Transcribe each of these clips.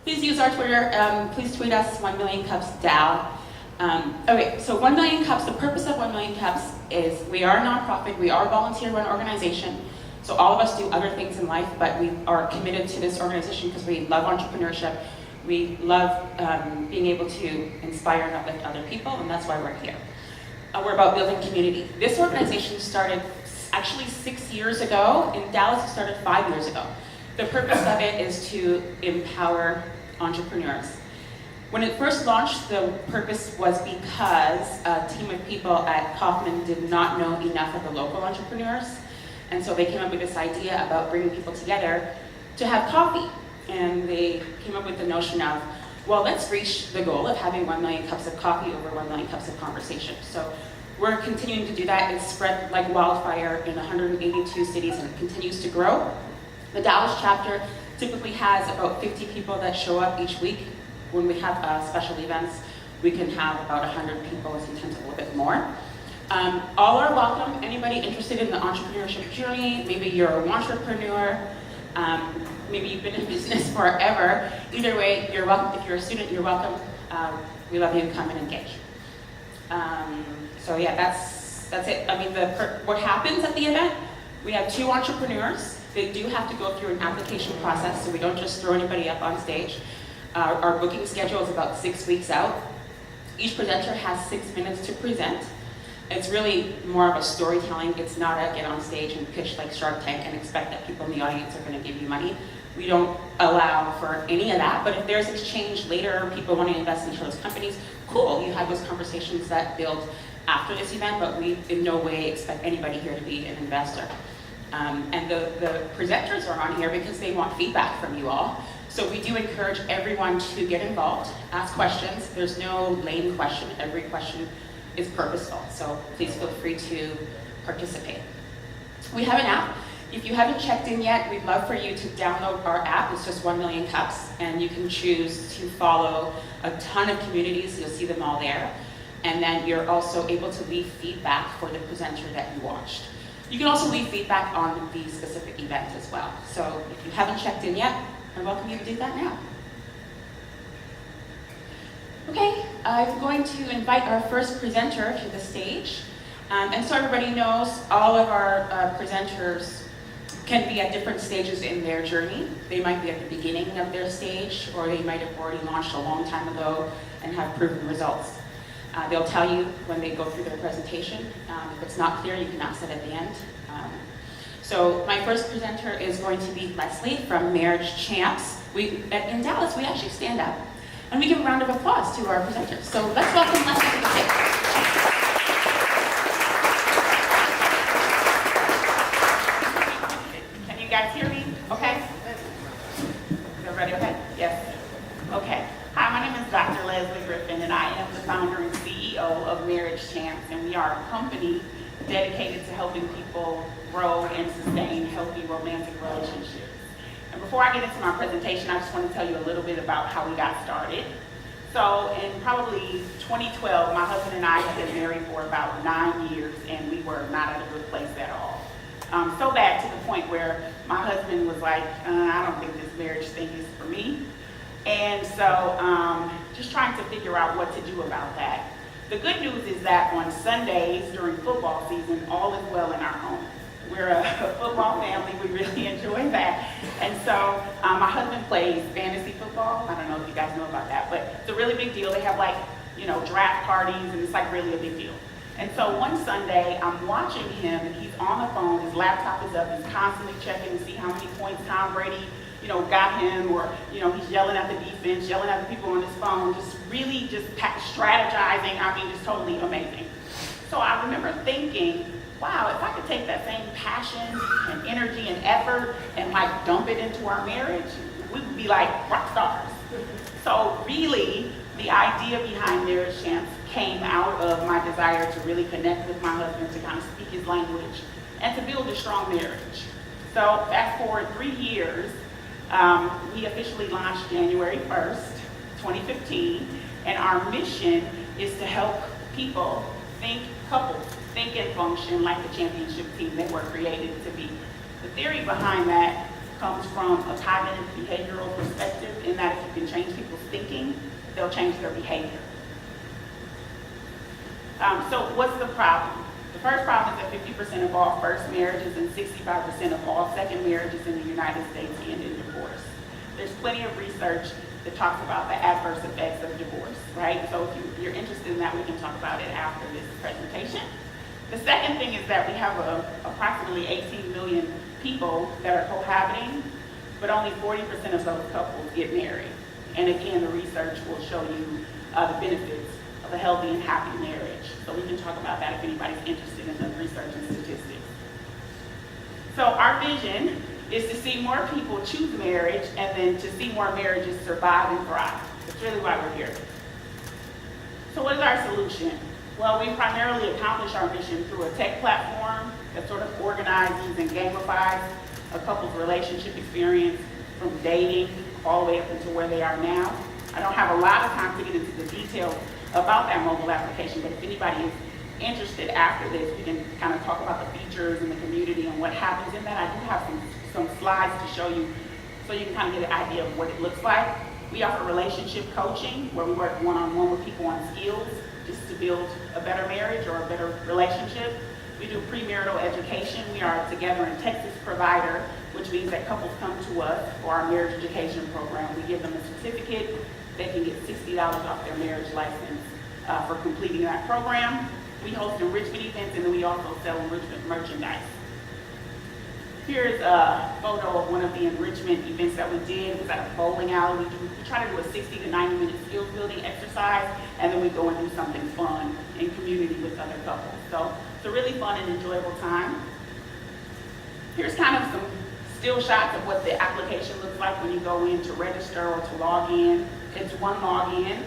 Please use our Twitter. Please tweet us 1 million cups down. Okay, so 1 million cups, the purpose of 1 million cups is we are a nonprofit, we are a volunteer-run organization. So all of us do other things in life, but we are committed to this organization because we love entrepreneurship. We love being able to inspire and uplift other people, and that's why we're here. We're about building community. This organization started actually 6 years ago. In Dallas, it started 5 years ago. The purpose of it is to empower entrepreneurs. When it first launched, the purpose was because a team of people at Kauffman did not know enough of the local entrepreneurs. And so they came up with this idea about bringing people together to have coffee. And they came up with the notion of, well, let's reach the goal of having 1 million cups of coffee over 1 million cups of conversation. So we're continuing to do that. It's spread like wildfire in 182 cities and it continues to grow. The Dallas chapter typically has about 50 people that show up each week. When we have special events, we can have about 100 people, sometimes a little bit more. All are welcome. Anybody interested in the entrepreneurship journey, maybe you're an entrepreneur, maybe you've been in business forever. Either way, you're welcome. If you're a student, you're welcome. We love you and come and engage. So yeah, that's it. I mean, what happens at the event, we have 2 entrepreneurs. They do have to go through an application process, so we don't just throw anybody up on stage. Our booking schedule is about 6 weeks out. Each presenter has 6 minutes to present. It's really more of a storytelling. It's not a get on stage and pitch like Shark Tank and expect that people in the audience are going to give you money. We don't allow for any of that, but if there's exchange later, people want to invest in those companies, cool, you have those conversations that build after this event, but we in no way expect anybody here to be an investor. And the presenters are on here because they want feedback from you all. So we do encourage everyone to get involved, ask questions. There's no lame question. Every question is purposeful. So please feel free to participate. We have an app. If you haven't checked in yet, we'd love for you to download our app. It's just 1 million cups, and you can choose to follow a ton of communities. You'll see them all there. And then you're also able to leave feedback for the presenter that you watched. You can also leave feedback on the specific event as well. So if you haven't checked in yet, I welcome you to do that now. Okay, I'm going to invite our first presenter to the stage. And so everybody knows, all of our presenters can be at different stages in their journey. They might be at the beginning of their stage, or they might have already launched a long time ago and have proven results. They'll tell you when they go through their presentation. If it's not clear, you can ask it at the end. So my first presenter is going to be Leslie from Marriage Champs. In Dallas, we actually stand up and we give a round of applause to our presenters. So let's welcome Leslie to the stage. Can you guys hear me? Okay? Is everybody okay? Yes. Okay. Hi, my name is Dr. Leslie Griffin, and I am the founder and CEO of Marriage Champs, and we are a company dedicated to helping people grow and sustain healthy romantic relationships. And before I get into my presentation, I just want to tell you a little bit about how we got started. So in probably 2012, my husband and I had been married for about 9 years, and we were not at a good place at all. So bad to the point where my husband was like, I don't think this marriage thing is for me. And so just trying to figure out what to do about that. The good news is that on Sundays during football season, all is well in our home. We're a football family. We really enjoy that. And so my husband plays fantasy football. I don't know if you guys know about that, but it's a really big deal. They have draft parties, and it's like really a big deal. And so one Sunday, I'm watching him, and he's on the phone. His laptop is up. He's constantly checking to see how many points Tom Brady got him, or, he's yelling at the defense, yelling at the people on his phone, just really strategizing. I mean, just totally amazing. So I remember thinking, wow, if I could take that same passion and energy and effort and dump it into our marriage, we would be like rock stars. So really, the idea behind Marriage Champs came out of my desire to really connect with my husband, to kind of speak his language, and to build a strong marriage. So fast forward 3 years, we officially launched January 1st, 2015, and our mission is to help couples think and function like the championship team that we're created to be. The theory behind that comes from a cognitive behavioral perspective, in that if you can change people's thinking, they'll change their behavior. So what's the problem? The first problem is that 50% of all first marriages and 65% of all second marriages in the United States end in divorce. There's plenty of research that talks about the adverse effects of divorce, right? So if you're interested in that, we can talk about it after this presentation. The second thing is that we have approximately 18 million people that are cohabiting, but only 40% of those couples get married. And again, the research will show you the benefits of a healthy and happy marriage. So we can talk about that if anybody's interested in the research and statistics. So our vision is to see more people choose marriage and then to see more marriages survive and thrive. That's really why we're here. So what is our solution? Well, we primarily accomplish our mission through a tech platform that sort of organizes and gamifies a couple's relationship experience from dating all the way up into where they are now. I don't have a lot of time to get into the details about that mobile application, but if anybody is interested after this, we can kind of talk about the features and the community and what happens in that. I do have some slides to show you so you can kind of get an idea of what it looks like. We offer relationship coaching where we work one-on-one with people on skills just to build a better marriage or a better relationship. We do premarital education. We are a Together in Texas provider, which means that couples come to us for our marriage education program. We give them a certificate. They can get $60 off their marriage license for completing that program. We host enrichment events, and then we also sell enrichment merchandise. Here's a photo of one of the enrichment events that we did. It was at a bowling alley. We try to do a 60 to 90 minute skills building exercise, and then we go and do something fun in community with other couples. So it's a really fun and enjoyable time. Here's kind of some still shots of what the application looks like when you go in to register or to log in. It's one login,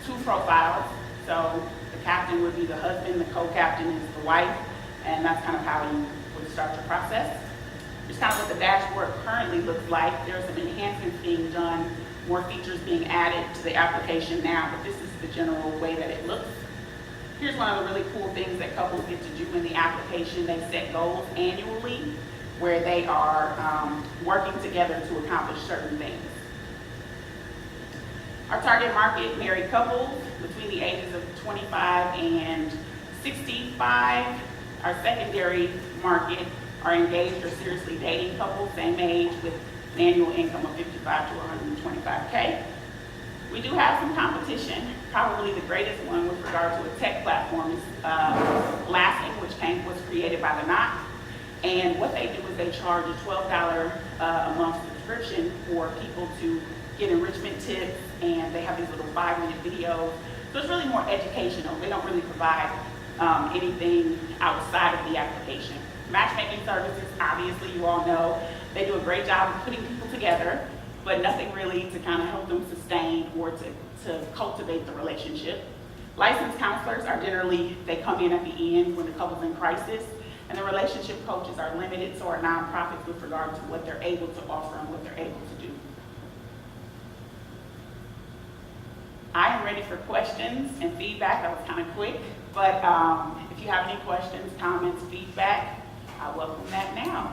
2 profiles. So the captain would be the husband, the co-captain is the wife, and that's kind of how you would start your process. Here's kind of what the dashboard currently looks like. There are some enhancements being done, more features being added to the application now, but this is the general way that it looks. Here's one of the really cool things that couples get to do in the application. They set goals annually where they are working together to accomplish certain things. Our target market, married couples between the ages of 25 and 65. Our secondary market are engaged or seriously dating couples, same age, with an annual income of 55 to 125K. We do have some competition. Probably the greatest one with regard to a tech platform is Lasting, which was created by The Knot. And what they do is they charge a $12 a month subscription for people to get enrichment tips, and they have these little 5-minute videos. So it's really more educational. They don't really provide anything outside of the application. Matchmaking services, obviously you all know, they do a great job of putting people together, but nothing really to kind of help them sustain or to cultivate the relationship. Licensed counselors are generally, they come in at the end when the couple's in crisis, and the relationship coaches are limited, so are nonprofits with regard to what they're able to offer and what they're able to do. I am ready for questions and feedback. That was kind of quick, but if you have any questions, comments, feedback, I welcome that now.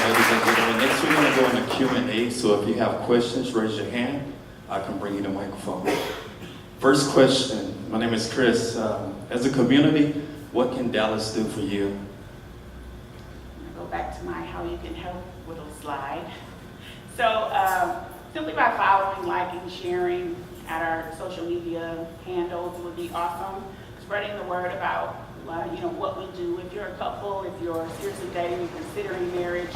Ladies and gentlemen, next we're going to go into Q&A, so if you have questions, raise your hand. I can bring you the microphone. First question, my name is Chris. As a community, what can Dallas do for you? I'm going to go back to my how you can help little slide. So simply by following, liking, sharing at our social media handles would be awesome. Spreading the word about what we do. If you're a couple, if you're seriously dating and considering marriage,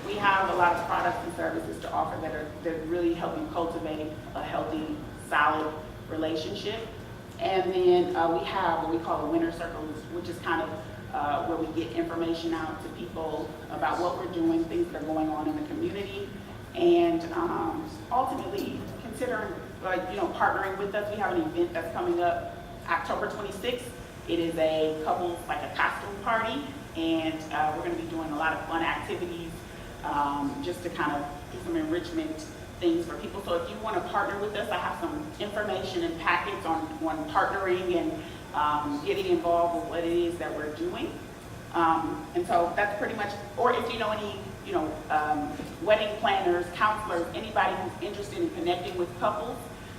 we have a lot of products and services to offer that really help you cultivate a healthy, solid relationship. And then we have what we call a winner circle, which is kind of where we get information out to people about what we're doing, things that are going on in the community, and ultimately considering partnering with us. We have an event that's coming up October 26th. It is a couples, like a costume party, and we're going to be doing a lot of fun activities just to kind of do some enrichment things for people. So if you want to partner with us, I have some information and packets on partnering and getting involved with what it is that we're doing. And so that's pretty much, or if you know any, wedding planners, counselors, anybody who's interested in connecting with couples,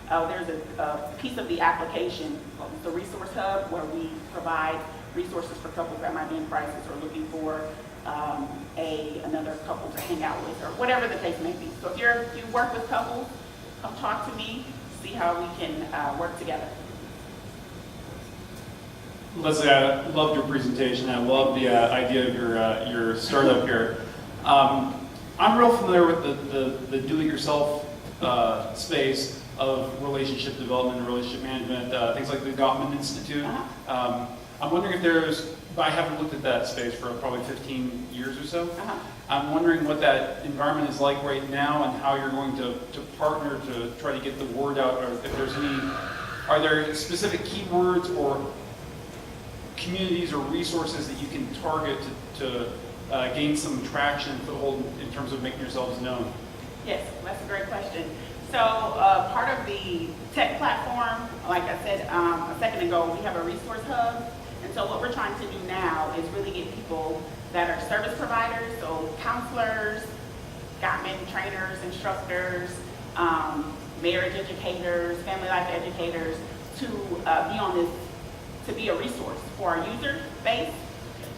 there's a piece of the application, the Resource Hub, where we provide resources for couples that might be in crisis or looking for another couple to hang out with, or whatever the case may be. So if you work with couples, come talk to me, see how we can work together. Leslie, I loved your presentation. I love the idea of your startup here. I'm real familiar with the do-it-yourself space of relationship development and relationship management, things like the Gottman Institute. I'm wondering if I haven't looked at that space for probably 15 years or so. I'm wondering what that environment is like right now and how you're going to partner to try to get the word out, or if there's are there specific keywords or communities or resources that you can target to gain some traction, foothold in terms of making yourselves known? Yes, that's a great question. So part of the tech platform, like I said a second ago, we have a resource hub. And so what we're trying to do now is really get people that are service providers, so counselors, Gottman trainers, instructors, marriage educators, family life educators, to be a resource for our user base.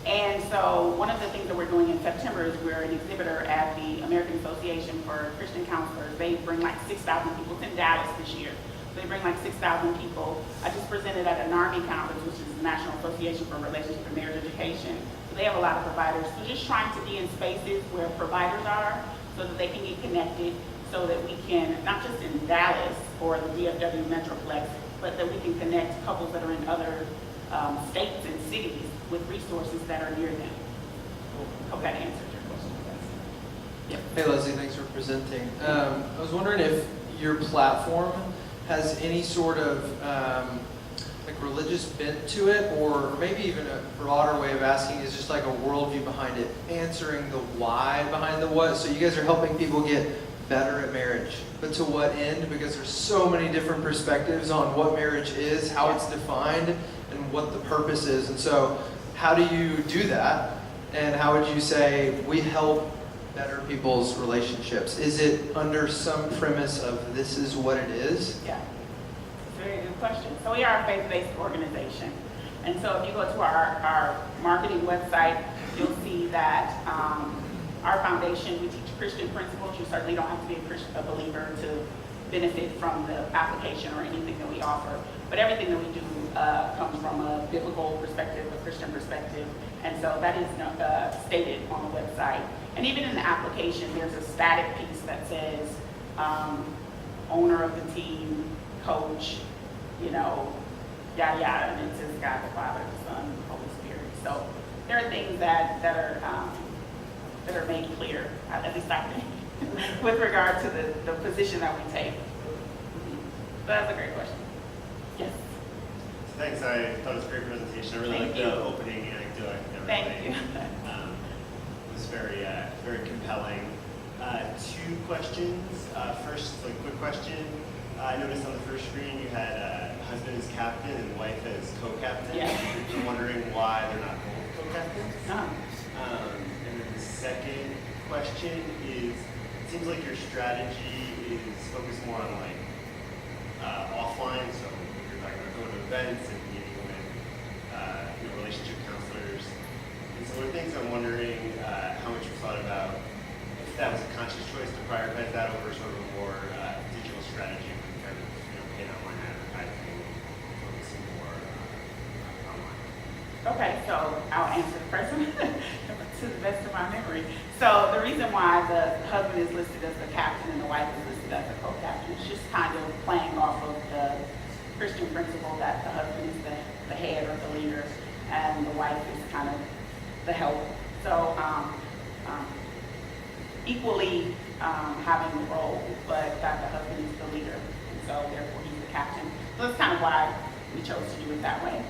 And so one of the things that we're doing in September is we're an exhibitor at the American Association for Christian Counselors. They bring like 6,000 people. It's in Dallas this year. They bring like 6,000 people. I just presented at a NARMI conference, which is the National Association for Relationship and Marriage Education. So they have a lot of providers. So just trying to be in spaces where providers are so that they can get connected, so that we can, not just in Dallas or the DFW Metroplex, but that we can connect couples that are in other states and cities with resources that are near them. Hope that answers your question. Yep. Hey Leslie, thanks for presenting. I was wondering if your platform has any sort of like religious bent to it, or maybe even a broader way of asking is just like a worldview behind it, answering the why behind the what. So you guys are helping people get better at marriage, but to what end? Because there's so many different perspectives on what marriage is, how it's defined, and what the purpose is. And so how do you do that? And how would you say we help better people's relationships? Is it under some premise of this is what it is? Yeah, it's a very good question. So we are a faith-based organization. And so if you go to our marketing website, you'll see that our foundation, we teach Christian principles. You certainly don't have to be a believer to benefit from the application or anything that we offer. But everything that we do comes from a biblical perspective, a Christian perspective. And so that is stated on the website. And even in the application, there's a static piece that says owner of the team, coach, yada, yada. And it says God the Father, the Son, the Holy Spirit. So there are things that are made clear, at least I think, with regard to the position that we take. So that's a great question. Yes. Thanks. I thought it was a great presentation. I really liked the opening anecdote. Thank you. It was very, very compelling. 2 questions. First, like quick question. I noticed on the first screen you had husband as captain and wife as co-captain. Yeah. I'm wondering why they're not both co-captains. And then the second question is, it seems like your strategy is focused more on like offline, so you're like going to events and meeting with relationship counselors. And so one of the things I'm wondering how much you thought about if that was a conscious choice to prioritize that over sort of a more digital strategy in terms of paid online advertising, focusing more online. Okay, so I'll answer the first one to the best of my memory. So the reason why the husband is listed as the captain and the wife is listed as the co-captain is just kind of playing off of the Christian principle that the husband is the head or the leader and the wife is kind of the help. So equally having the role, but that the husband is the leader, and so therefore he's the captain. So that's kind of why we chose to do it that way.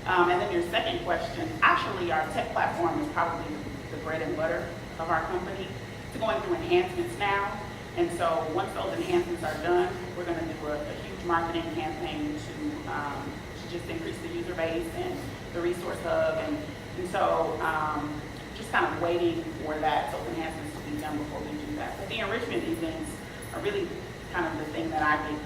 And then your second question, actually our tech platform is probably the bread and butter of our company. It's going through enhancements now, and so once those enhancements are done, we're going to do a huge marketing campaign to just increase the user base and the resource hub, and so just kind of waiting for that, those enhancements to be done before we do that. But the enrichment events are really kind of the thing that I get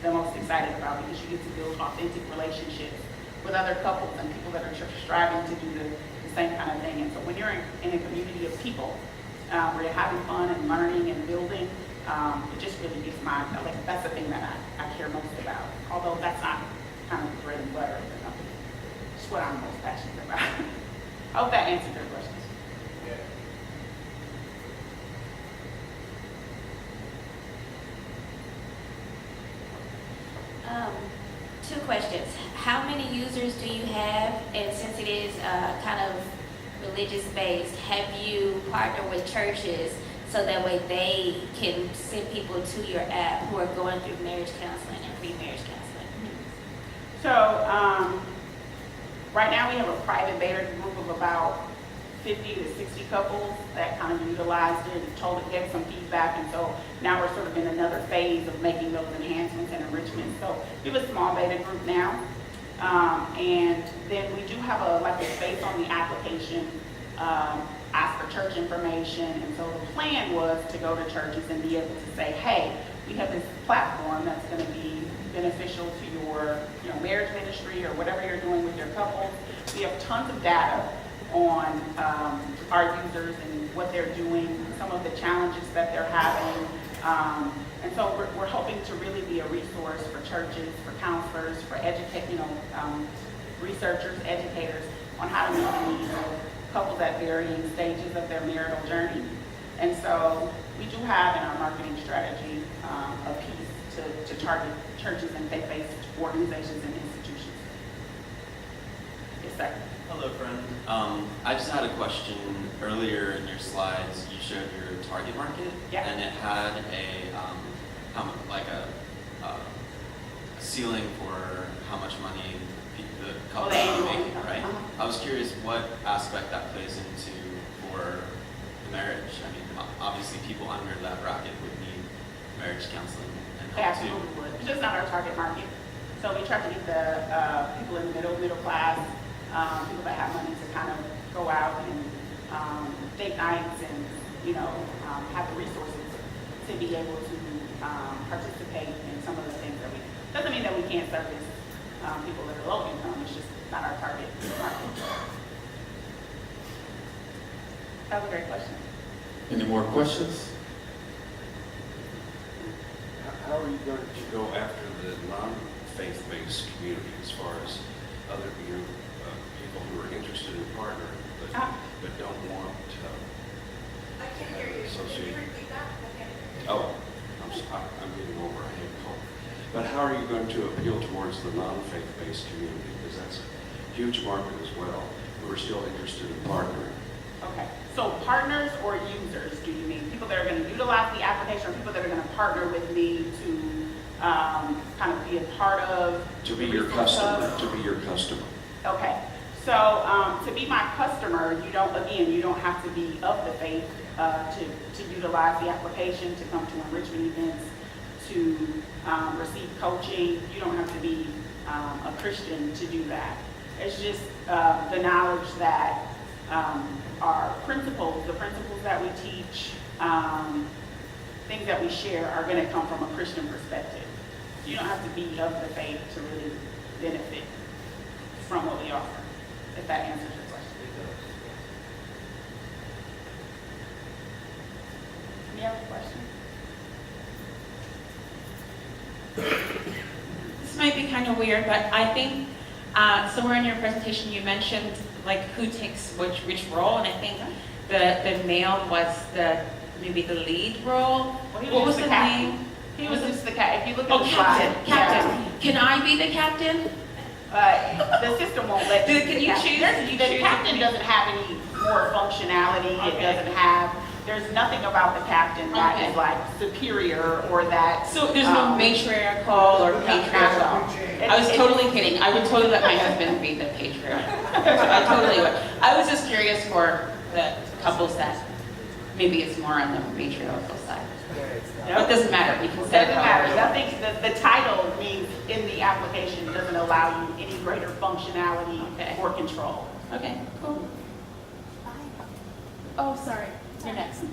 the most excited about, because you get to build authentic relationships with other couples and people that are striving to do the same kind of thing. And so when you're in a community of people where you're having fun and learning and building, it just really gets that's the thing that I care most about. Although that's not kind of the bread and butter of the company. It's what I'm most passionate about. I hope that answered your questions. Two questions. How many users do you have? And since it is kind of religious-based, have you partnered with churches so that way they can send people to your app who are going through marriage counseling and pre-marriage counseling? So right now we have a private beta group of about 50 to 60 couples that kind of utilized it and gave some feedback, and so now we're sort of in another phase of making those enhancements and enrichments. So we have a small beta group now, and then we do have a space on the application, ask for church information, and so the plan was to go to churches and be able to say, hey, we have this platform that's going to be beneficial to your marriage ministry or whatever you're doing with your couples. We have tons of data on our users and what they're doing, some of the challenges that they're having. And so we're hoping to really be a resource for churches, for counselors, for researchers, educators on how to meet the needs of couples at varying stages of their marital journey. And so we do have in our marketing strategy a piece to target churches and faith-based organizations and institutions. Yes, sir. Hello, friend. I just had a question. Earlier in your slides, you showed your target market, Yeah. and it had a ceiling for how much money the couple they are do. making, right? Uh-huh. I was curious what aspect that plays into for the marriage. I mean, obviously, people under that bracket would need marriage counseling and They help too. absolutely would. It's just not our target market. So we try to get the people in the middle class, people that have money to kind of go out and date nights and, have the resources to be able to participate in some of the things that we, doesn't mean that we can't service people that are low income, it's just not our target market. That was a great question. Any more questions? How are you going to go after the non-faith-based community as far as other people who are interested in partnering but don't want I can't hear you. Can you associate? repeat that? Okay. Oh, I'm getting over a hand cold. But how are you going to appeal towards the non-faith-based community? Because that's a huge market as well, who are still interested in partnering. Okay, so partners or users, do you mean? People that are going to utilize the application or people that are going to partner with me to kind of be a part of? To be the your resource customer. hub? To be your customer. Okay, so to be my customer, you don't have to be of the faith to utilize the application, to come to enrichment events, to receive coaching. You don't have to be a Christian to do that. It's just the knowledge that our principles, the principles that we teach, things that we share are going to come from a Christian perspective. You don't have to be of the faith to really benefit from what we offer, if that answers your question. Any other questions? This might be kind of weird, but I think somewhere in your presentation you mentioned like who takes which role, and I think the male was maybe the lead role. Well, he What was just the captain. name? He was just the captain. If you look at Oh, the captain, slide, captain. Can I be the captain? the system won't let you. Can be you the choose? captain. Can you The choose? captain doesn't have any more functionality. It Okay. doesn't have. There's nothing about the captain that Okay. is like superior or that. So there's no matriarchal or patriarchal. I was totally kidding. I would totally let my husband be the patriarch. I totally would. I was just curious for the couples that maybe it's more on the matriarchal side. But it doesn't matter. You can It set doesn't it matter. however Nothing. The title means in the application doesn't allow you any greater functionality Okay. or control. you want. Okay, cool. Oh, sorry. You're next.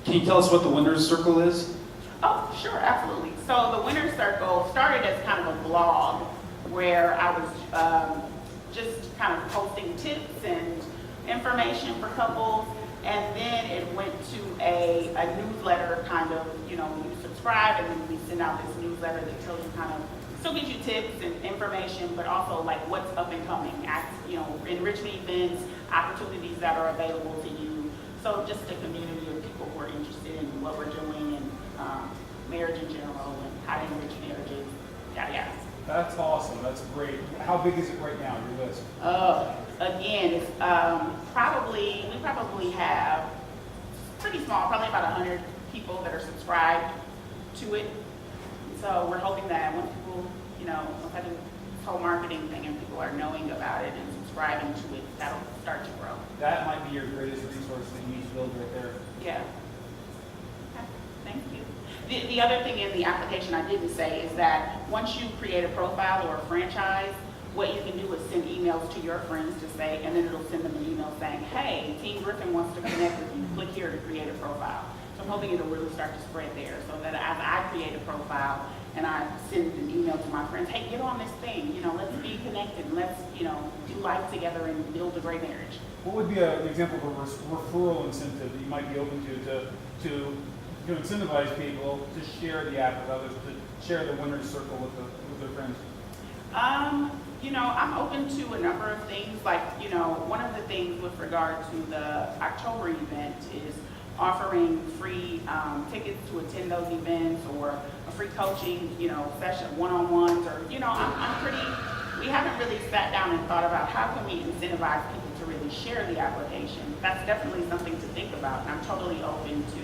Can you tell us what the Winner's Circle is? Oh, sure, absolutely. So the Winner's Circle started as kind of a blog where I was just kind of posting tips and information for couples. And then it went to a newsletter kind of, you subscribe and then we send out this newsletter that tells you kind of, still gives you tips and information, but also like what's up and coming, enrichment events, opportunities that are available to you. So just a community of people who are interested in what we're doing and marriage in general and how to enrich marriages, yada yada. That's awesome. That's great. How big is it right now, your list? Again, it's we probably have pretty small, probably about 100 people that are subscribed to it. So we're hoping that when people, once I do this whole marketing thing and people are knowing about it and subscribing to it, that'll start to grow. That might be your greatest resource that you need to build right there. Yeah. Okay. Thank you. The other thing in the application I didn't say is that once you create a profile or a franchise, what you can do is send emails to your friends to say, and then it'll send them an email saying, hey, Team Griffin wants to connect with you. Click here to create a profile. So I'm hoping it'll really start to spread there so that as I create a profile and I send an email to my friends, hey, get on this thing, let's be connected, and let's, do life together and build a great marriage. What would be an example of a referral incentive that you might be open to incentivize people to share the app with others, to share the Winner's Circle with their friends? I'm open to a number of things. Like, one of the things with regard to the October event is offering free tickets to attend those events or a free coaching, session, one-on-ones, or, we haven't really sat down and thought about how can we incentivize people to really share the application. That's definitely something to think about, and I'm totally open to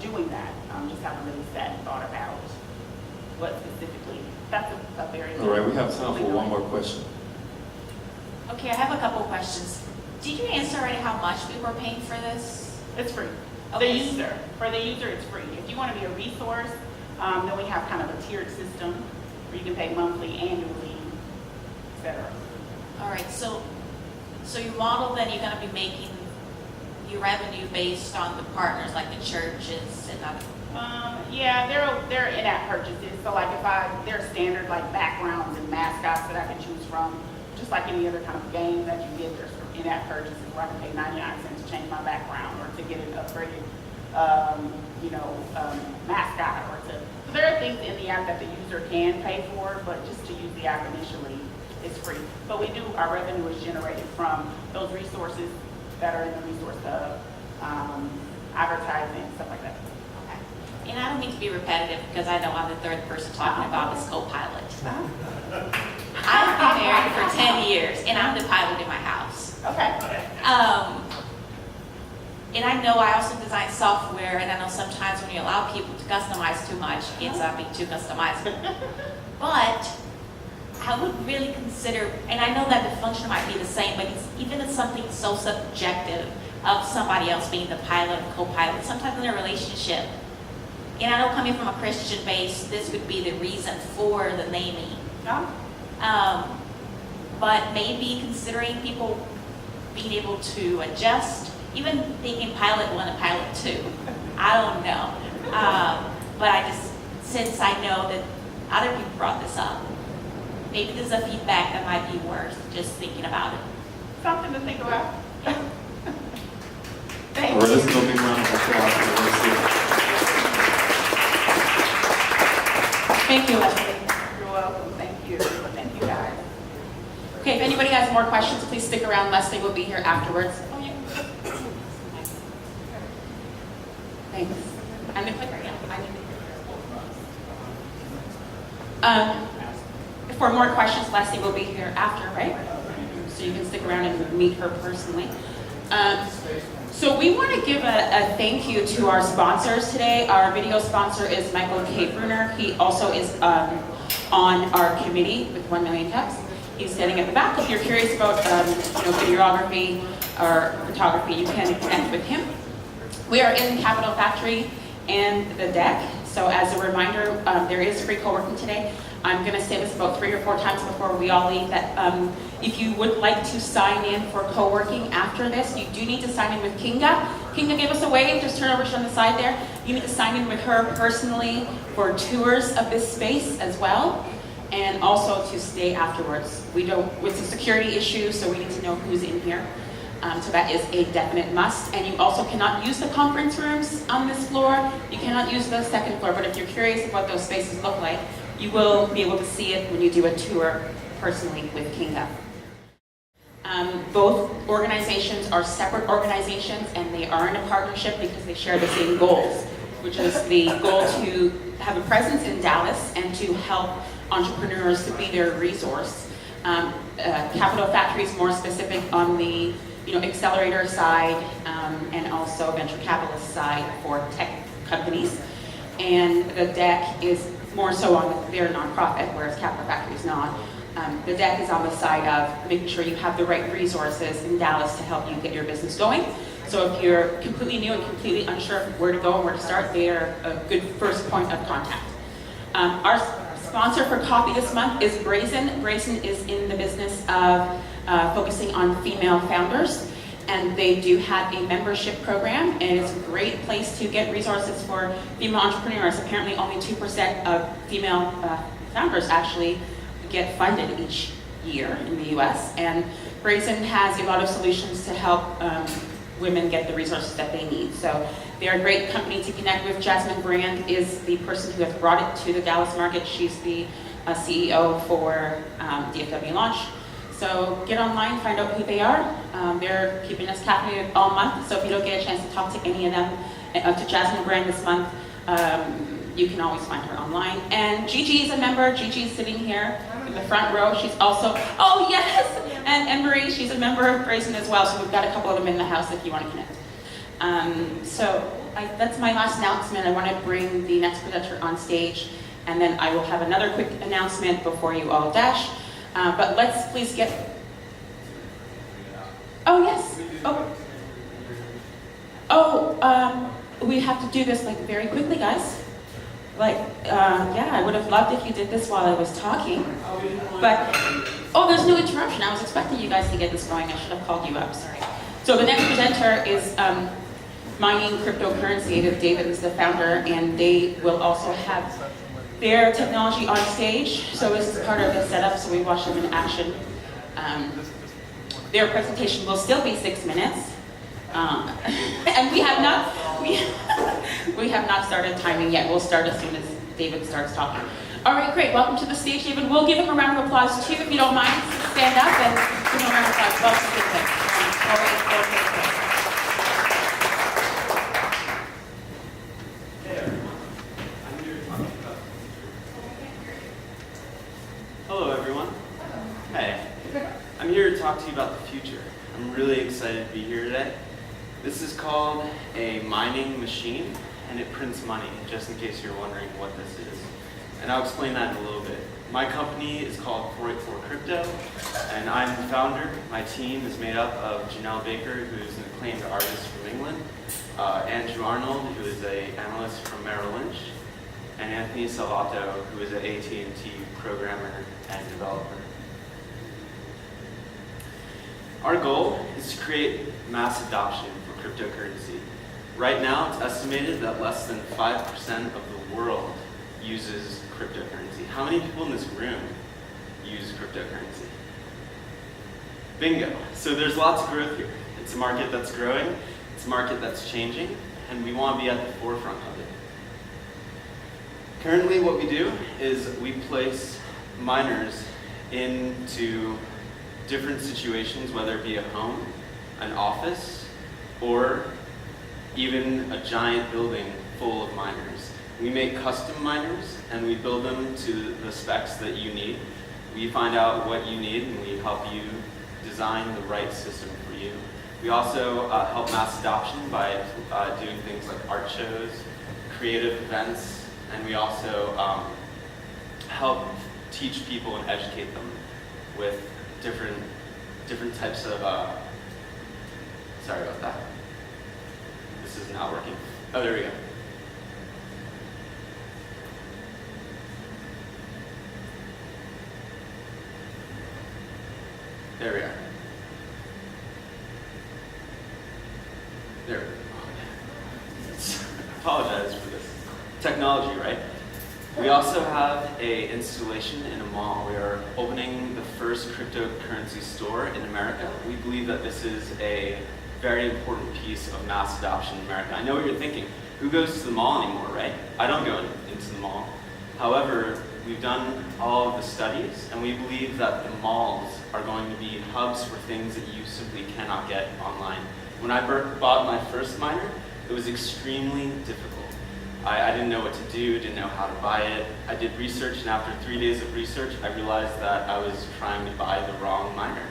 doing that. Just haven't really sat and thought about what specifically. That's a very All right, we have time for one more question. Okay, I have a couple questions. Did you answer already how much we were paying for this? It's free. Okay. For the user, it's free. If you want to be a resource, then we have kind of a tiered system where you can pay monthly, annually, etc. All right, so your model then, you're gonna be making your revenue based on the partners, like the churches and other. Yeah, they're in-app purchases. So like there are standard like backgrounds and mascots that I can choose from, just like any other kind of game that you get. There's in-app purchases where I can pay 99 cents to change my background or to get an upgraded, mascot or to. So there are things in the app that the user can pay for, but just to use the app initially, it's free. But our revenue is generated from those resources that are in the resource hub, advertising, stuff like that. Okay. And I don't mean to be repetitive because I know I'm the third person talking about this co-pilot. I've been married for 10 years and I'm the pilot in my house. Okay. And I know I also design software, and I know sometimes when you allow people to customize too much, it ends up being too customized. But I would really consider, and I know that the function might be the same, but even if something so subjective of somebody else being the pilot or co-pilot, sometimes in a relationship, and I know coming from a Christian base, this would be the reason for the naming. But maybe considering people being able to adjust, even thinking pilot 1 and pilot 2, I don't know. But since I know that other people brought this up, maybe there's a feedback that might be worth just thinking about it. Something to think about. All right, let's go big round of applause for Leslie. Thank you, Leslie. You're welcome. Thank you. Thank you, guys. Okay, if anybody has more questions, please stick around. Leslie will be here afterwards. Oh, yeah. Thanks. And the clicker, yeah. For more questions, Leslie will be here after, right? So you can stick around and meet her personally. So we want to give a thank you to our sponsors today. Our video sponsor is Michael K. Bruner. He also is on our committee with 1 Million Cups. He's standing at the back. If you're curious about videography or photography, you can connect with him. We are in Capital Factory and the deck. So as a reminder, there is free co-working today. I'm going to say this about 3 or 4 times before we all leave, that if you would like to sign in for co-working after this, you do need to sign in with Kinga. Kinga gave us a wave, just turn over on the side there. You need to sign in with her personally for tours of this space as well, and also to stay afterwards. It's a security issue, so we need to know who's in here. So that is a definite must. And you also cannot use the conference rooms on this floor. You cannot use the second floor, but if you're curious of what those spaces look like, you will be able to see it when you do a tour personally with Kinga. Both organizations are separate organizations, and they are in a partnership because they share the same goals, which is the goal to have a presence in Dallas and to help entrepreneurs to be their resource. Capital Factory is more specific on the accelerator side, and also venture capitalist side for tech companies. And the DEC is more so on their nonprofit, whereas Capital Factory is not. The DEC is on the side of making sure you have the right resources in Dallas to help you get your business going. So if you're completely new and completely unsure of where to go and where to start, they're a good first point of contact. Our sponsor for coffee this month is Brazen. Brazen is in the business of focusing on female founders, and they do have a membership program, and it's a great place to get resources for female entrepreneurs. Apparently only 2% of female founders actually get funded each year in the US, and Brazen has a lot of solutions to help women get the resources that they need. So they're a great company to connect with. Jasmine Brand is the person who has brought it to the Dallas market. She's the CEO for DFW Launch. So get online, find out who they are. They're keeping us caffeinated all month, so if you don't get a chance to talk to any of them, to Jasmine Brand this month, you can always find her online. And Gigi is a member. Gigi is sitting here in the front row. She's also, oh yes! And Marie, she's a member of Brazen as well, so we've got a couple of them in the house if you want to connect. That's my last announcement. I want to bring the next presenter on stage, and then I will have another quick announcement before you all dash. But let's please get... Oh, yes. We have to do this very quickly, guys. Yeah, I would have loved if you did this while I was talking. But, there's no interruption. I was expecting you guys to get this going. I should have called you up, sorry. So the next presenter is Mining Cryptocurrency. David is the founder, and they will also have their technology on stage. So this is part of the setup, so we watch them in action. Their presentation will still be 6 minutes. And we have not started timing yet. We'll start as soon as David starts talking. All right, great. Welcome to the stage, David. We'll give him a round of applause too, if you don't mind. Stand up and give him a round of applause. Welcome, David. Hello, everyone. Hey, I'm here to talk to you about the future. I'm really excited to be here today. This is called a mining machine, and it prints money, just in case you're wondering what this is. And I'll explain that in a little bit. My company is called 484 Crypto, and I'm the founder. My team is made up of Janelle Baker, who is an acclaimed artist from England, Andrew Arnold, who is an analyst from Merrill Lynch, and Anthony Salvato, who is an AT&T programmer and developer. Our goal is to create mass adoption for cryptocurrency. Right now, it's estimated that less than 5% of the world uses cryptocurrency. How many people in this room use cryptocurrency? Bingo. So there's lots of growth here. It's a market that's growing, it's a market that's changing, and we want to be at the forefront of it. Currently, what we do is we place miners into different situations, whether it be a home, an office, or even a giant building full of miners. We make custom miners, and we build them to the specs that you need. We find out what you need, and we help you design the right system for you. We also help mass adoption by doing things like art shows, creative events, and we also help teach people and educate them with different types of, sorry about that. This is not working. Oh, there we go. There. Apologize for this. Technology, right? We also have a installation in a mall. We are opening the first cryptocurrency store in America. We believe that this is a very important piece of mass adoption in America. I know what you're thinking. Who goes to the mall anymore, right? I don't go into the mall. However, we've done all of the studies, and we believe that the malls are going to be hubs for things that you simply cannot get online. When I bought my first miner, it was extremely difficult. I didn't know what to do, didn't know how to buy it. I did research, and after 3 days of research, I realized that I was trying to buy the wrong miner.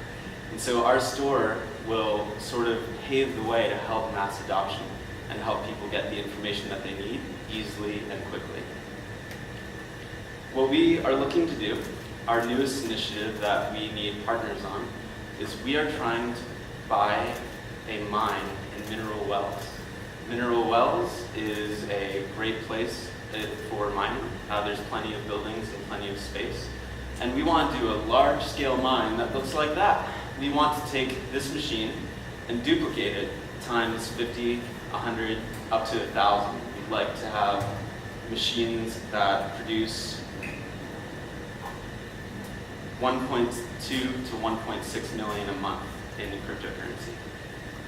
And so our store will sort of pave the way to help mass adoption and help people get the information that they need easily and quickly. What we are looking to do, our newest initiative that we need partners on, is we are trying to buy a mine in Mineral Wells. Mineral Wells is a great place for mining. There's plenty of buildings and plenty of space. And we want to do a large-scale mine that looks like that. We want to take this machine and duplicate it times 50, 100, up to 1,000. We'd like to have machines that produce 1.2 to 1.6 million a month in cryptocurrency.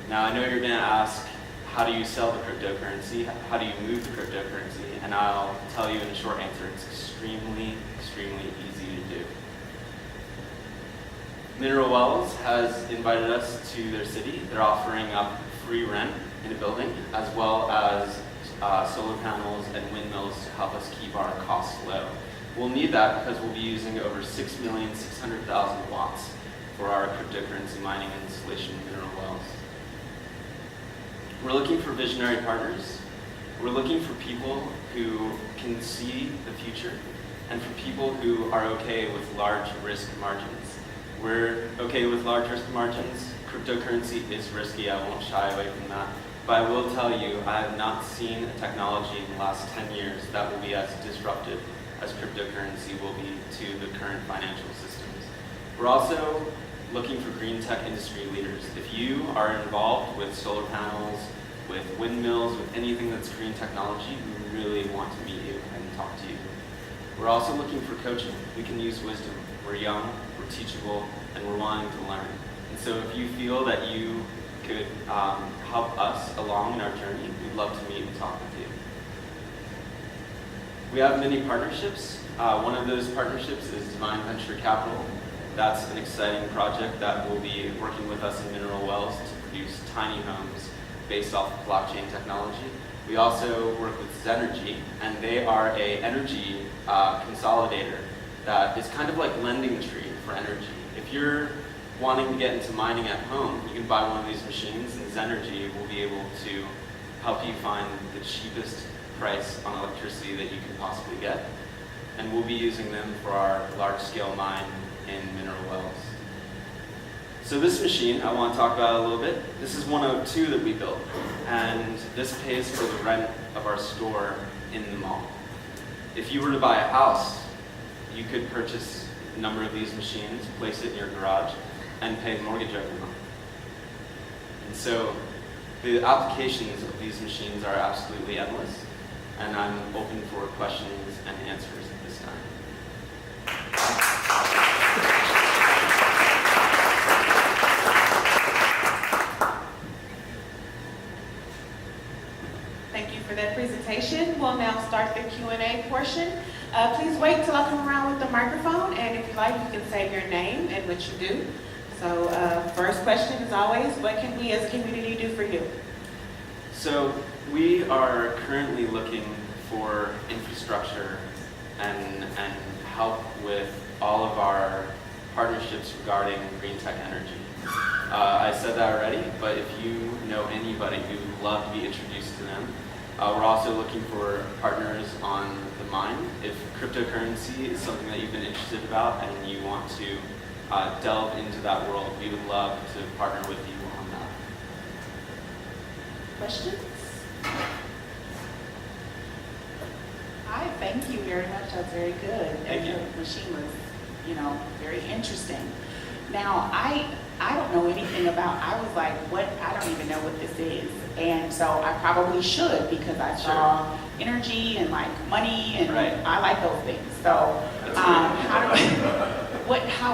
Now, I know you're going to ask, how do you sell the cryptocurrency? How do you move the cryptocurrency? And I'll tell you in a short answer, it's extremely, extremely easy to do. Mineral Wells has invited us to their city. They're offering up free rent in a building, as well as solar panels and windmills to help us keep our costs low. We'll need that because we'll be using over 6,600,000 watts for our cryptocurrency mining installation in Mineral Wells. We're looking for visionary partners. We're looking for people who can see the future and for people who are okay with large risk margins. We're okay with large risk margins. Cryptocurrency is risky. I won't shy away from that. But I will tell you, I have not seen a technology in the last 10 years that will be as disruptive as cryptocurrency will be to the current financial systems. We're also looking for green tech industry leaders. If you are involved with solar panels, with windmills, with anything that's green technology, we really want to meet you and talk to you. We're also looking for coaching. We can use wisdom. We're young, we're teachable, and we're wanting to learn. And so if you feel that you could help us along in our journey, we'd love to meet and talk with you. We have many partnerships. One of those partnerships is Divine Venture Capital. That's an exciting project that will be working with us in Mineral Wells to produce tiny homes based off of blockchain technology. We also work with Zenergy, and they are an energy consolidator that is kind of like LendingTree for energy. If you're wanting to get into mining at home, you can buy one of these machines, and Zenergy will be able to help you find the cheapest price on electricity that you can possibly get. And we'll be using them for our large-scale mine in Mineral Wells. So this machine, I want to talk about a little bit. This is one of two that we built, and this pays for the rent of our store in the mall. If you were to buy a house, you could purchase a number of these machines, place it in your garage, and pay mortgage every month. And so the applications of these machines are absolutely endless, and I'm open for questions and answers at this time. Thank you for that presentation. We'll now start the Q&A portion. Please wait till I come around with the microphone, and if you like, you can say your name and what you do. So first question is always, what can we as a community do for you? So we are currently looking for infrastructure and help with all of our partnerships regarding green tech energy. I said that already, but if you know anybody who would love to be introduced to them, we're also looking for partners on the mine. If cryptocurrency is something that you've been interested about and you want to delve into that world, we would love to partner with you on that. Questions? Hi, thank you very much. That's very good. Thank you. The machine was, very interesting. Now, I don't know anything about, I was like, what, I don't even know what this is. And so I probably should because I saw energy and like money and Right. I like those things. So, That's how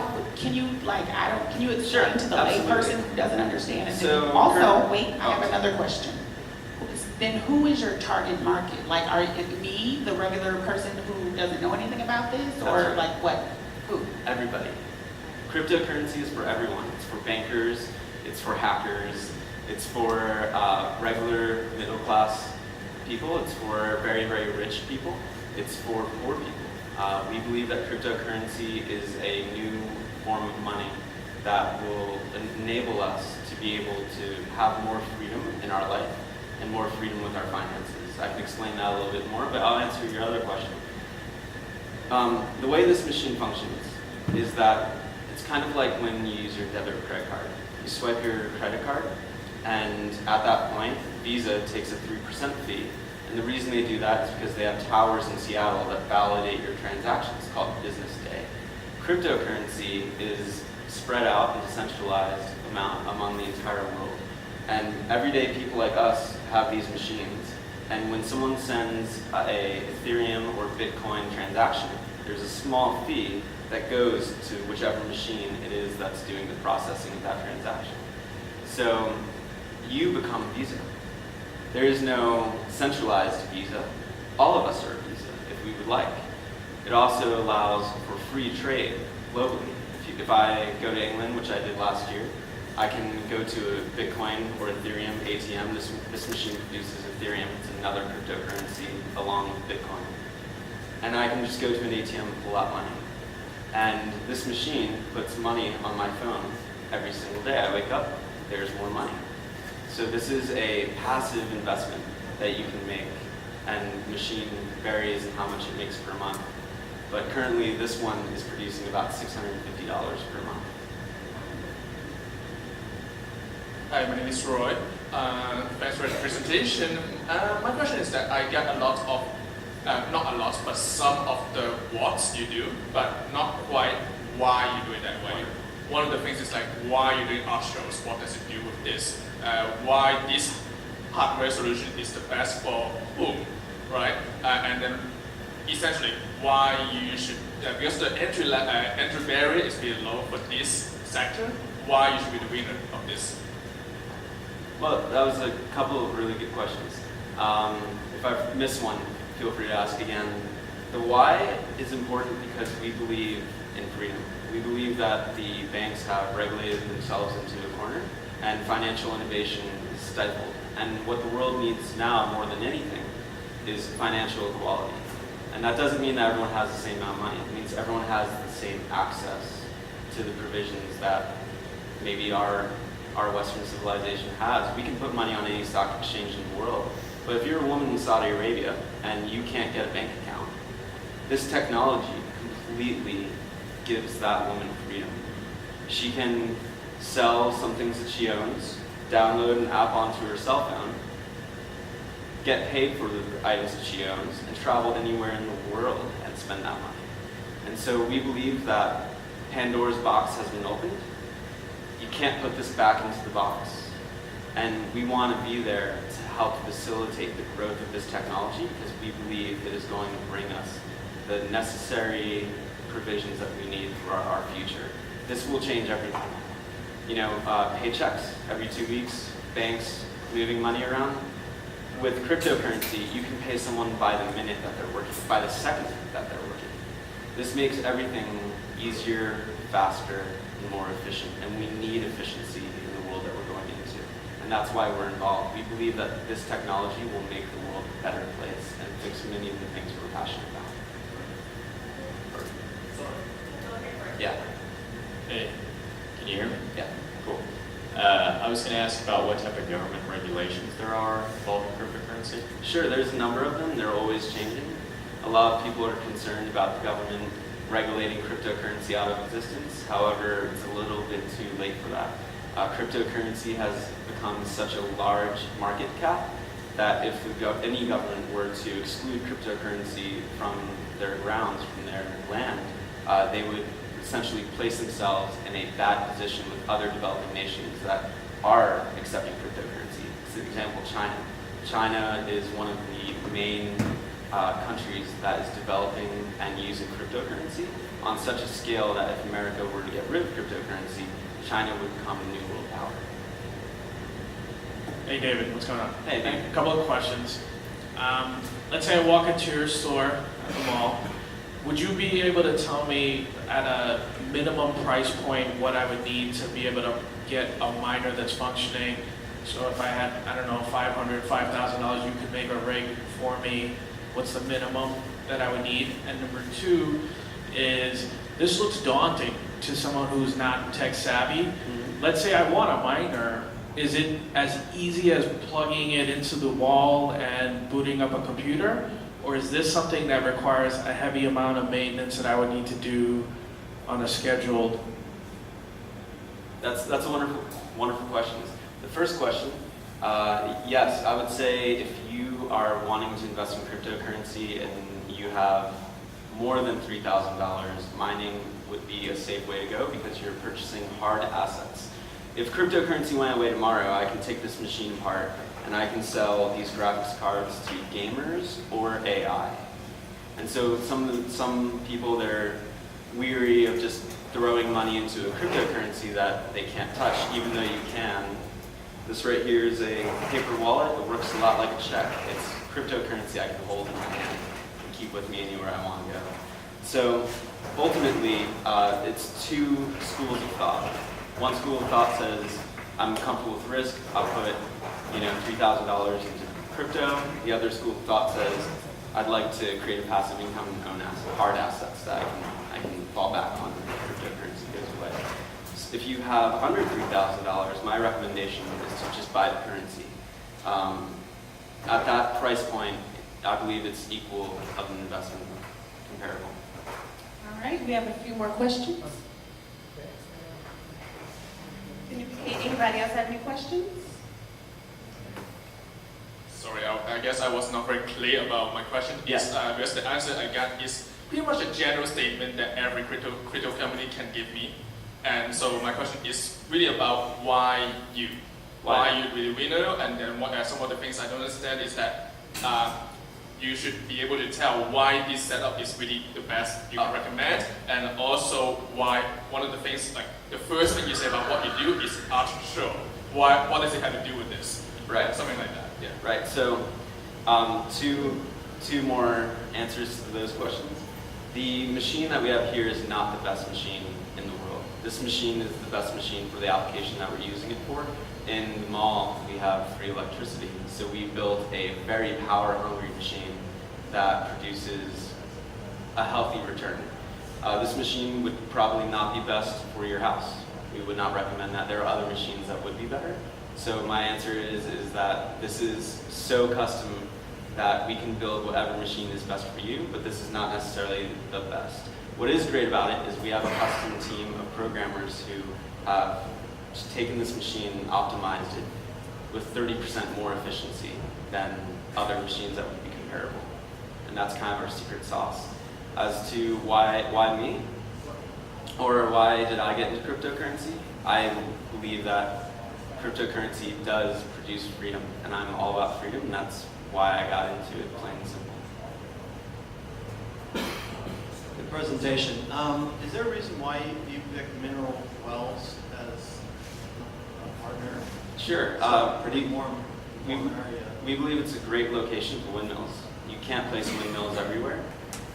do can you like, can you explain Sure, to the absolutely. layperson who doesn't understand? And So, then also, current- wait, I have another question. Then who is your target market? Like, are it me, the regular person who doesn't know anything about this? That's Or right. like what? Who? Everybody. Cryptocurrency is for everyone. It's for bankers, it's for hackers, it's for regular middle class people, it's for very, very rich people, it's for poor people. We believe that cryptocurrency is a new form of money that will enable us to be able to have more freedom in our life and more freedom with our finances. I can explain that a little bit more, but I'll answer your other question. The way this machine functions is that it's kind of like when you use your debit or credit card. You swipe your credit card, and at that point, Visa takes a 3% fee. And the reason they do that is because they have towers in Seattle that validate your transactions called Business Day. Cryptocurrency is spread out and decentralized among the entire world. And everyday people like us have these machines. And when someone sends a Ethereum or Bitcoin transaction, there's a small fee that goes to whichever machine it is that's doing the processing of that transaction. So you become Visa. There is no centralized Visa. All of us are a Visa if we would like. It also allows for free trade globally. If I go to England, which I did last year, I can go to a Bitcoin or Ethereum ATM. This machine produces Ethereum. It's another cryptocurrency along with Bitcoin. And I can just go to an ATM and pull out money. And this machine puts money on my phone every single day. I wake up, there's more money. So this is a passive investment that you can make, and the machine varies in how much it makes per month. But currently, this one is producing about $650 per month. Hi, my name is Roy. Thanks for the presentation. My question is that I get a lot of, not a lot, but some of the what's you do, but not quite why you do it that way. One of the things is like why you're doing art shows, what does it do with this? Why this hardware solution is the best for whom, right? And then essentially why you should, because the entry barrier is very low for this sector, why you should be the winner of this. Well, that was a couple of really good questions. If I've missed one, feel free to ask again. The why is important because we believe in freedom. We believe that the banks have regulated themselves into a corner and financial innovation is stifled. And what the world needs now more than anything is financial equality. And that doesn't mean that everyone has the same amount of money. It means everyone has the same access to the provisions that maybe our Western civilization has. We can put money on any stock exchange in the world, but if you're a woman in Saudi Arabia and you can't get a bank account, this technology completely gives that woman freedom. She can sell some things that she owns, download an app onto her cell phone, get paid for the items that she owns, and travel anywhere in the world and spend that money. And so we believe that Pandora's box has been opened. You can't put this back into the box. And we want to be there to help facilitate the growth of this technology because we believe it is going to bring us the necessary provisions that we need for our future. This will change everything. You know, paychecks every 2 weeks, banks moving money around. With cryptocurrency, you can pay someone by the minute that they're working, by the second that they're working. This makes everything easier, faster, and more efficient, and we need efficiency in the world that we're going into. And that's why we're involved. We believe that this technology will make the world a better place and fix many of the things we're passionate about. Yeah. Hey, can you hear me? Yeah. Cool. I was going to ask about what type of government regulations there are involved in cryptocurrency. Sure, there's a number of them. They're always changing. A lot of people are concerned about the government regulating cryptocurrency out of existence. However, it's a little bit too late for that. Cryptocurrency has become such a large market cap that if any government were to exclude cryptocurrency from their grounds, from their land, they would essentially place themselves in a bad position with other developing nations that are accepting cryptocurrency. For example, China. China is one of the main countries that is developing and using cryptocurrency on such a scale that if America were to get rid of cryptocurrency, China would become a new world power. Hey David, what's going on? Hey, David. A couple of questions. Let's say I walk into your store at the mall. Would you be able to tell me at a minimum price point what I would need to be able to get a miner that's functioning? So if I had, I don't know, $500,000, $5,000, you could make a rig for me. What's the minimum that I would need? And number two is, this looks daunting to someone who's not tech savvy. Let's say I want a miner. Is it as easy as plugging it into the wall and booting up a computer? Or is this something that requires a heavy amount of maintenance that I would need to do on a scheduled? That's a wonderful question. The first question, yes, I would say if you are wanting to invest in cryptocurrency and you have more than $3,000, mining would be a safe way to go because you're purchasing hard assets. If cryptocurrency went away tomorrow, I can take this machine apart and I can sell these graphics cards to gamers or AI. And so some people, they're weary of just throwing money into a cryptocurrency that they can't touch, even though you can. This right here is a paper wallet. It works a lot like a check. It's cryptocurrency I can hold in my hand and keep with me anywhere I want to go. So ultimately, it's two schools of thought. One school of thought says, I'm comfortable with risk, I'll put $3,000 into crypto. The other school of thought says, I'd like to create a passive income and own hard assets that I can fall back on when cryptocurrency goes away. So if you have under $3,000, my recommendation is to just buy the currency. At that price point, I believe it's equal of an investment, comparable. All right, we have a few more questions. Anybody else have any questions? Sorry, I guess I was not very clear about my question. Yes. Because the answer I got is pretty much a general statement that every crypto company can give me. And so my question is really about why you really winner, and then what are some of the things I don't understand is that you should be able to tell why this setup is really the best you can recommend, and also why one of the things, like the first thing you say about what you do is artificial. What does it have to do with this? Right. Something like that. Yeah. Right. So, two more answers to those questions. The machine that we have here is not the best machine in the world. This machine is the best machine for the application that we're using it for. In the mall, we have free electricity, so we built a very power-hungry machine that produces a healthy return. This machine would probably not be best for your house. We would not recommend that. There are other machines that would be better. So my answer is that this is so custom that we can build whatever machine is best for you, but this is not necessarily the best. What is great about it is we have a custom team of programmers who have just taken this machine and optimized it with 30% more efficiency than other machines that would be comparable. And that's kind of our secret sauce. As to why me, or why did I get into cryptocurrency, I believe that cryptocurrency does produce freedom, and I'm all about freedom, and that's why I got into it, plain and simple. Good presentation. Is there a reason why you picked Mineral Wells as a partner? Sure. Pretty warm area. We believe it's a great location for windmills. You can't place windmills everywhere.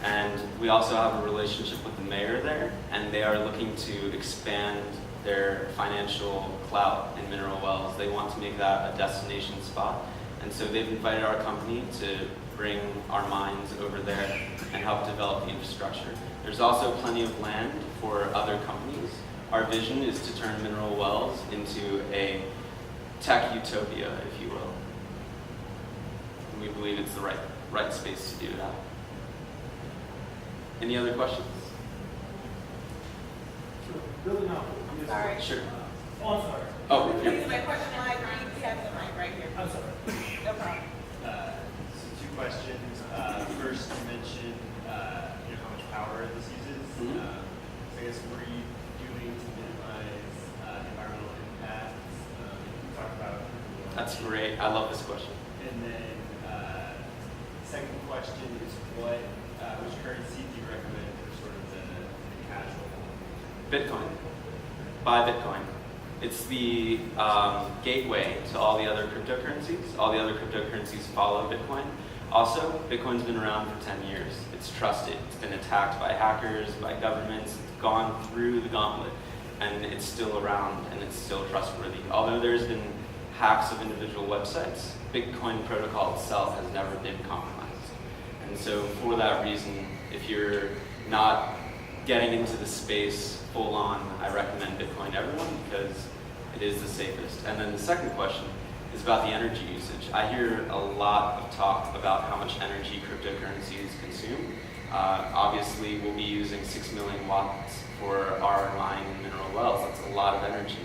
And we also have a relationship with the mayor there, and they are looking to expand their financial clout in Mineral Wells. They want to make that a destination spot. And so they've invited our company to bring our mines over there and help develop the infrastructure. There's also plenty of land for other companies. Our vision is to turn Mineral Wells into a tech utopia, if you will. And we believe it's the right space to do that. Any other questions? Building up. Sorry. Sure. Oh, I'm sorry. Oh, Please, my question, Mike, we have the mic right here. I'm sorry. No problem. So two questions. First, you mentioned how much power this uses. Mhm. So I guess, were That's great. I love this question. And then, second question is which currency do you recommend for sort of the casual? Bitcoin. Buy Bitcoin. It's the gateway to all the other cryptocurrencies. All the other cryptocurrencies follow Bitcoin. Also, Bitcoin's been around for 10 years. It's trusted. It's been attacked by hackers, by governments. It's gone through the gauntlet, and it's still around, and it's still trustworthy. Although there's been hacks of individual websites, Bitcoin protocol itself has never been compromised. And so for that reason, if you're not getting into the space full on, I recommend Bitcoin to everyone because it is the safest. And then the second question is about the energy usage. I hear a lot of talk about how much energy cryptocurrencies consume. Obviously, we'll be using 6 million watts for our mine and mineral wells. That's a lot of energy.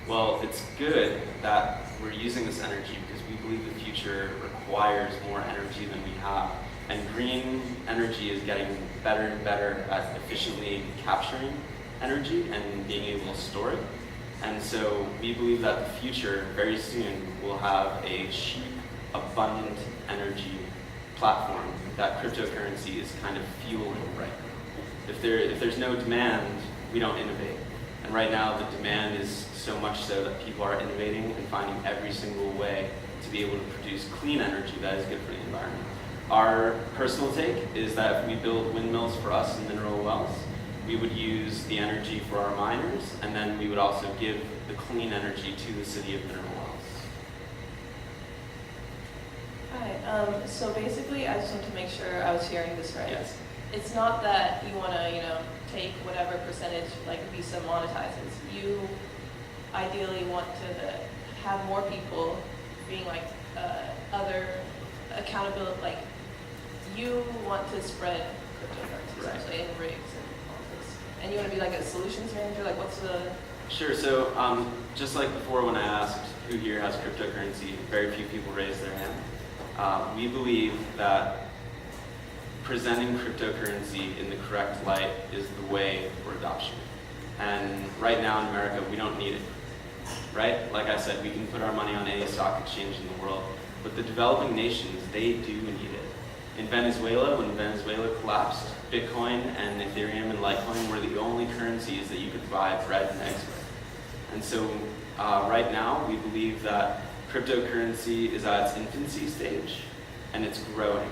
Well, it's good that we're using this energy because we believe the future requires more energy than we have. And green energy is getting better and better at efficiently capturing energy and being able to store it. And so we believe that the future, very soon, will have a cheap, abundant energy platform that cryptocurrency is kind of fueling right now. If there's no demand, we don't innovate. And right now, the demand is so much so that people are innovating and finding every single way to be able to produce clean energy that is good for the environment. Our personal take is that if we build windmills for us and mineral wells, we would use the energy for our miners, and then we would also give the clean energy to the city of Mineral Wells. Hi, so basically I just want to make sure I was hearing this right. Yes. It's not that you want to, take whatever percentage like Visa monetizes. You ideally want to have more people being like other accountability, like you want to spread cryptocurrencies essentially in rigs and all this. And you want to be like a solutions manager, like what's the... Sure, so just like before when I asked who here has cryptocurrency, very few people raised their hand. We believe that presenting cryptocurrency in the correct light is the way for adoption. And right now in America, we don't need it, right? Like I said, we can put our money on any stock exchange in the world, but the developing nations, they do need it. In Venezuela, when Venezuela collapsed, Bitcoin and Ethereum and Litecoin were the only currencies that you could buy bread and eggs with. And so right now, we believe that cryptocurrency is at its infancy stage, and it's growing.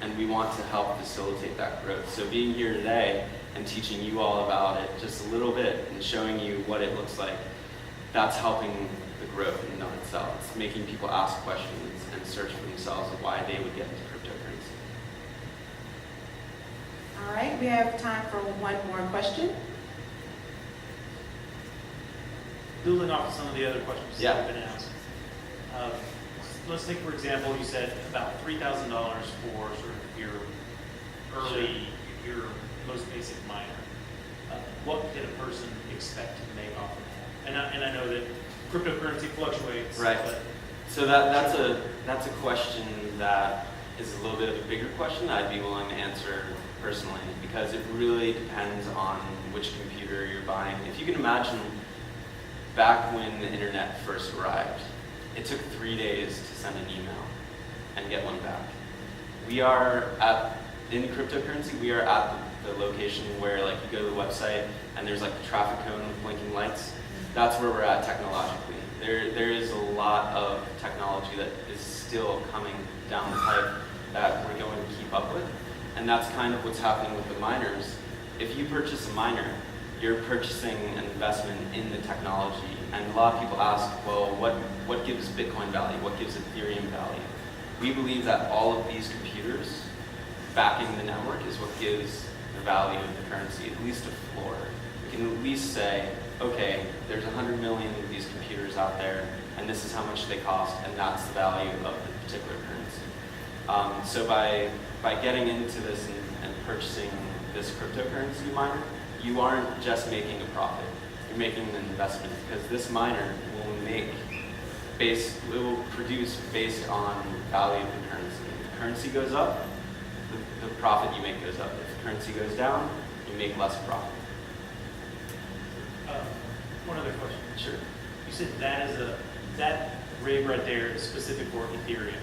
And we want to help facilitate that growth. So being here today and teaching you all about it just a little bit and showing you what it looks like, that's helping the growth in and of itself. It's making people ask questions and search for themselves of why they would get into cryptocurrency. All right, we have time for one more question. Building off of some of the other questions that have been asked. Let's take, for example, you said about $3,000 for sort of your early, your most basic miner. What can a person expect to make off of that? And I know that cryptocurrency fluctuates. Right. But so that's a question that is a little bit of a bigger question that I'd be willing to answer personally, because it really depends on which computer you're buying. If you can imagine back when the internet first arrived, it took 3 days to send an email and get one back. We are in cryptocurrency, we are at the location where like you go to the website and there's like the traffic cone with blinking lights. That's where we're at technologically. There is a lot of technology that is still coming down the pipe that we're going to keep up with. And that's kind of what's happening with the miners. If you purchase a miner, you're purchasing an investment in the technology. And a lot of people ask, well, what gives Bitcoin value? What gives Ethereum value? We believe that all of these computers backing the network is what gives the value of the currency, at least a floor. We can at least say, okay, there's 100 million of these computers out there, and this is how much they cost, and that's the value of the particular currency. So by getting into this and purchasing this cryptocurrency miner, you aren't just making a profit. You're making an investment, because this miner will produce based on value of the currency. If the currency goes up, the profit you make goes up. If the currency goes down, you make less profit. one other question. Sure. You said that rig right there is specific for Ethereum.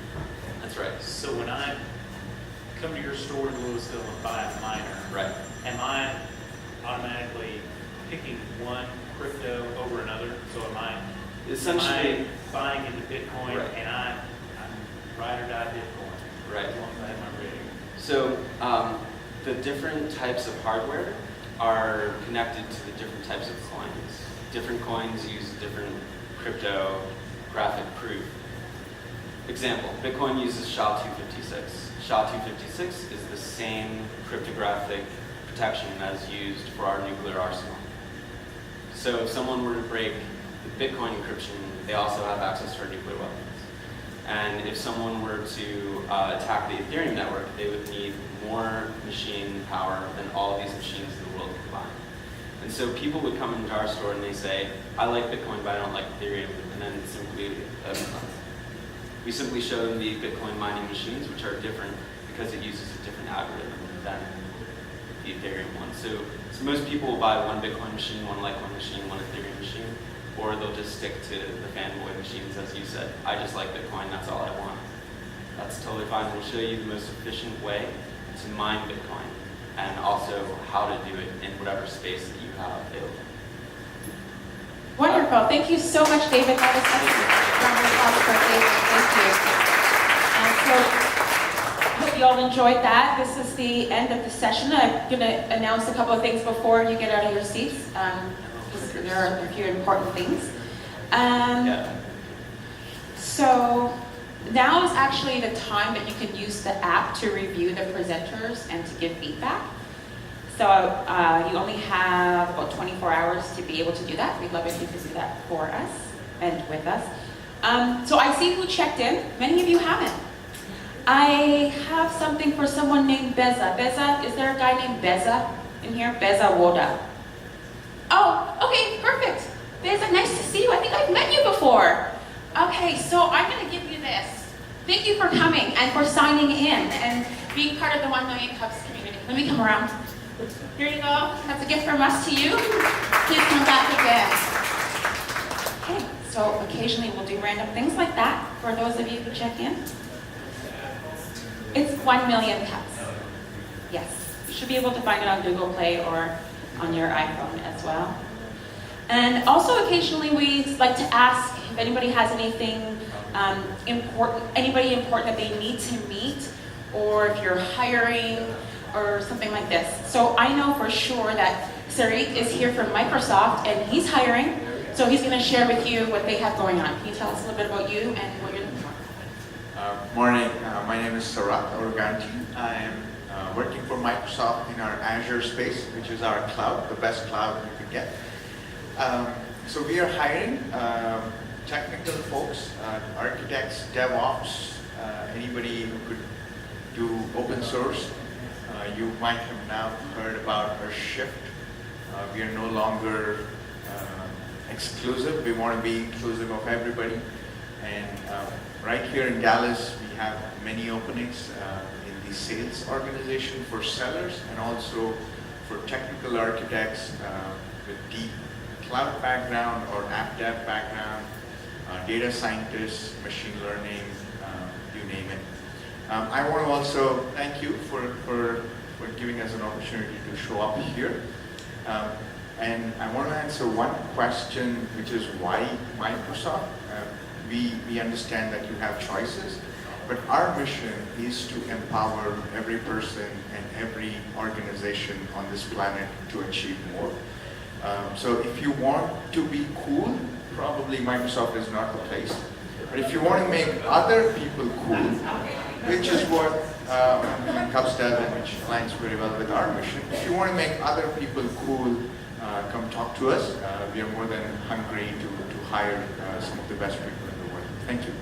That's right. So when I come to your store in Louisville and buy a miner, Right. am I automatically picking one crypto over another? So am I Essentially, buying into Bitcoin Right. and I'm ride or die Bitcoin? Right. As long as I have my rig. So the different types of hardware are connected to the different types of coins. Different coins use different cryptographic proof. Example, Bitcoin uses SHA-256. SHA-256 is the same cryptographic protection as used for our nuclear arsenal. So if someone were to break the Bitcoin encryption, they also have access to our nuclear weapons. And if someone were to attack the Ethereum network, they would need more machine power than all of these machines in the world combined. And so people would come into our store and they say, I like Bitcoin, but I don't like Ethereum. And then we simply show them the Bitcoin mining machines, which are different because it uses a different algorithm than the Ethereum one. So most people will buy one Bitcoin machine, one Litecoin machine, one Ethereum machine, or they'll just stick to the fanboy machines, as you said. I just like Bitcoin, that's all I want. That's totally fine. We'll show you the most efficient way to mine Bitcoin and also how to do it in whatever space that you have available. Wonderful. Thank you so much, David. That was excellent. Round of applause for David. Thank you. So, hope you all enjoyed that. This is the end of the session. I'm going to announce a couple of things before you get out of your seats. Because there are a few important things. So, now is actually the time that you can use the app to review the presenters and to give feedback. So you only have about 24 hours to be able to do that. We'd love if you could do that for us and with us. So I see who checked in. Many of you haven't. I have something for someone named Beza. Beza, is there a guy named Beza in here? Beza Woda. Oh, okay, perfect. Beza, nice to see you. I think I've met you before. Okay, so I'm going to give you this. Thank you for coming and for signing in and being part of the 1 Million Cups community. Let me come around. Here you go. That's a gift from us to you. Please come back again. Okay, so occasionally we'll do random things like that for those of you who check in. It's 1 Million Cups. Yes, you should be able to find it on Google Play or on your iPhone as well. And also occasionally we like to ask if anybody has anything anybody important that they need to meet, or if you're hiring or something like this. So I know for sure that Sarit is here from Microsoft and he's hiring, so he's going to share with you what they have going on. Can you tell us a little bit about you and what you're looking for? Morning, my name is Sarat Organti. I am working for Microsoft in our Azure space, which is our cloud, the best cloud you could get. So we are hiring technical folks, architects, DevOps, anybody who could do open source. You might have now heard about our shift. We are no longer exclusive. We want to be inclusive of everybody. And right here in Dallas, we have many openings in the sales organization for sellers and also for technical architects with deep cloud background or app dev background, data scientists, machine learning, you name it. I want to also thank you for giving us an opportunity to show up here. And I want to answer one question, which is why Microsoft? We understand that you have choices, but our mission is to empower every person and every organization on this planet to achieve more. So if you want to be cool, probably Microsoft is not the place. But if you want to make other people cool, which is what Cups does and which aligns very well with our mission, if you want to make other people cool, come talk to us. We are more than hungry to hire some of the best people in the world. Thank you.